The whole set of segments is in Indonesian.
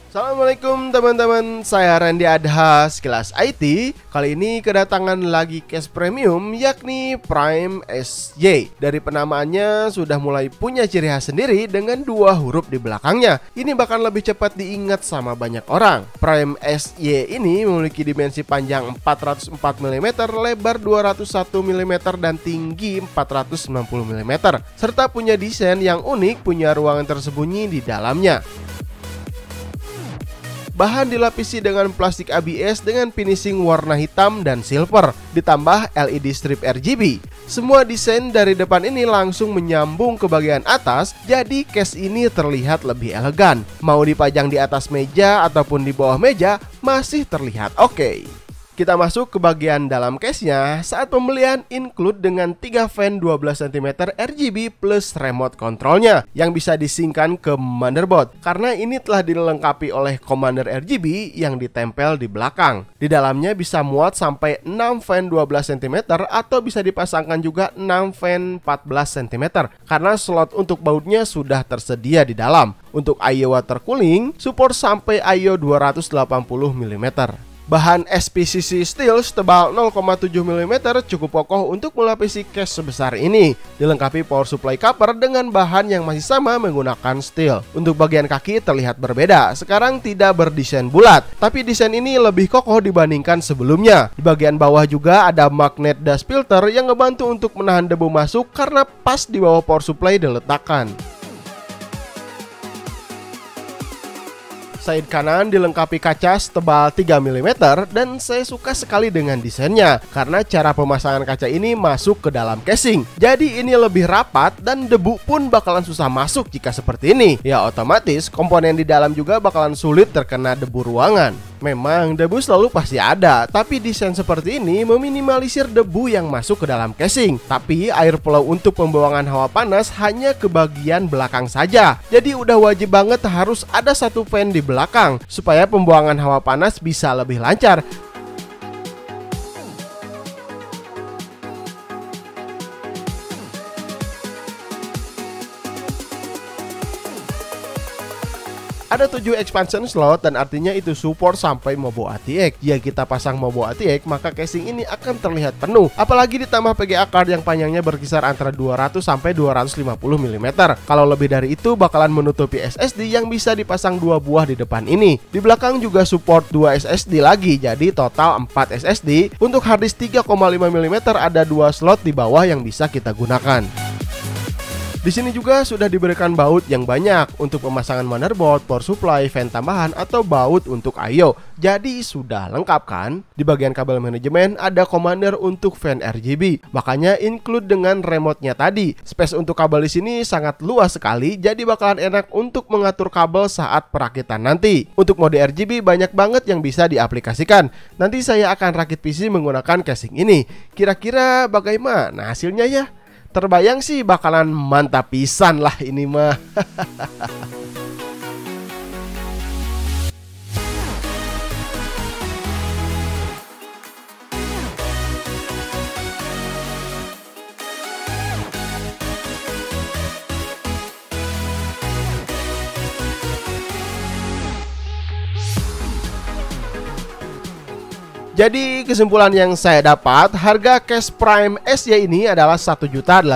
Assalamualaikum teman-teman, saya Randy Adha, Sekilas IT. Kali ini kedatangan lagi case premium, yakni Prime SY. Dari penamaannya sudah mulai punya ciri khas sendiri dengan dua huruf di belakangnya. Ini bahkan lebih cepat diingat sama banyak orang. Prime SY ini memiliki dimensi panjang 404 mm, lebar 201 mm, dan tinggi 490 mm, serta punya desain yang unik, punya ruangan tersembunyi di dalamnya. Bahan dilapisi dengan plastik ABS dengan finishing warna hitam dan silver, ditambah LED strip RGB. Semua desain dari depan ini langsung menyambung ke bagian atas, jadi case ini terlihat lebih elegan. Mau dipajang di atas meja ataupun di bawah meja, masih terlihat oke. Kita masuk ke bagian dalam case-nya. Saat pembelian include dengan 3 fan 12 cm RGB plus remote controlnya yang bisa disingkan ke motherboard, karena ini telah dilengkapi oleh commander RGB yang ditempel di belakang. Di dalamnya bisa muat sampai 6 fan 12 cm atau bisa dipasangkan juga 6 fan 14 cm karena slot untuk bautnya sudah tersedia di dalam. Untuk I/O water cooling, support sampai I/O 280 mm. Bahan SPCC steel setebal 0,7 mm cukup kokoh untuk melapisi case sebesar ini. Dilengkapi power supply cover dengan bahan yang masih sama menggunakan steel. Untuk bagian kaki terlihat berbeda. Sekarang tidak berdesain bulat, tapi desain ini lebih kokoh dibandingkan sebelumnya. Di bagian bawah juga ada magnet dust filter yang ngebantu untuk menahan debu masuk karena pas di bawah power supply diletakkan. Side kanan dilengkapi kaca setebal 3 mm dan saya suka sekali dengan desainnya karena cara pemasangan kaca ini masuk ke dalam casing. Jadi ini lebih rapat dan debu pun bakalan susah masuk jika seperti ini. Ya otomatis komponen di dalam juga bakalan sulit terkena debu ruangan. Memang debu selalu pasti ada, tapi desain seperti ini meminimalisir debu yang masuk ke dalam casing. Tapi air flow untuk pembuangan hawa panas hanya ke bagian belakang saja. Jadi udah wajib banget harus ada satu fan di belakang supaya pembuangan hawa panas bisa lebih lancar. Ada 7 expansion slot dan artinya itu support sampai Mobo ATX. Jika kita pasang Mobo ATX, maka casing ini akan terlihat penuh. Apalagi ditambah PGA card yang panjangnya berkisar antara 200 sampai 250 mm. Kalau lebih dari itu bakalan menutupi SSD yang bisa dipasang 2 buah di depan ini. Di belakang juga support 2 SSD lagi, jadi total 4 SSD. Untuk harddisk 3,5 mm ada 2 slot di bawah yang bisa kita gunakan. Di sini juga sudah diberikan baut yang banyak untuk pemasangan motherboard, power supply, fan tambahan, atau baut untuk I/O. Jadi sudah lengkap kan? Di bagian kabel manajemen ada commander untuk fan RGB. Makanya include dengan remote-nya tadi. Space untuk kabel di sini sangat luas sekali, jadi bakalan enak untuk mengatur kabel saat perakitan nanti. Untuk mode RGB banyak banget yang bisa diaplikasikan. Nanti saya akan rakit PC menggunakan casing ini. Kira-kira bagaimana hasilnya ya? Terbayang sih bakalan mantap pisan lah ini mah. Jadi kesimpulan yang saya dapat, harga case Prime SY ini adalah Rp1.080.000.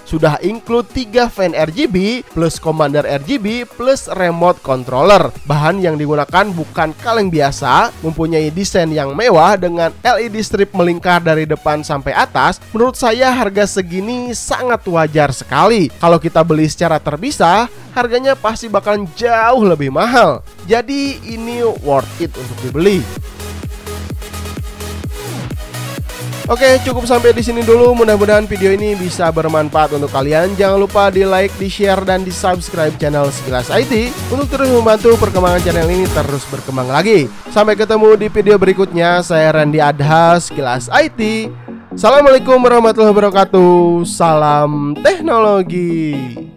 Sudah include 3 fan RGB plus commander RGB plus remote controller. Bahan yang digunakan bukan kaleng biasa, mempunyai desain yang mewah dengan LED strip melingkar dari depan sampai atas. Menurut saya harga segini sangat wajar sekali. Kalau kita beli secara terpisah, harganya pasti bakalan jauh lebih mahal. Jadi ini worth it untuk dibeli. Oke, cukup sampai di sini dulu. Mudah-mudahan video ini bisa bermanfaat untuk kalian. Jangan lupa di like, di share, dan di subscribe channel Sekilas IT untuk terus membantu perkembangan channel ini terus berkembang lagi. Sampai ketemu di video berikutnya. Saya Randy Adha, Sekilas IT. Assalamualaikum warahmatullahi wabarakatuh. Salam teknologi.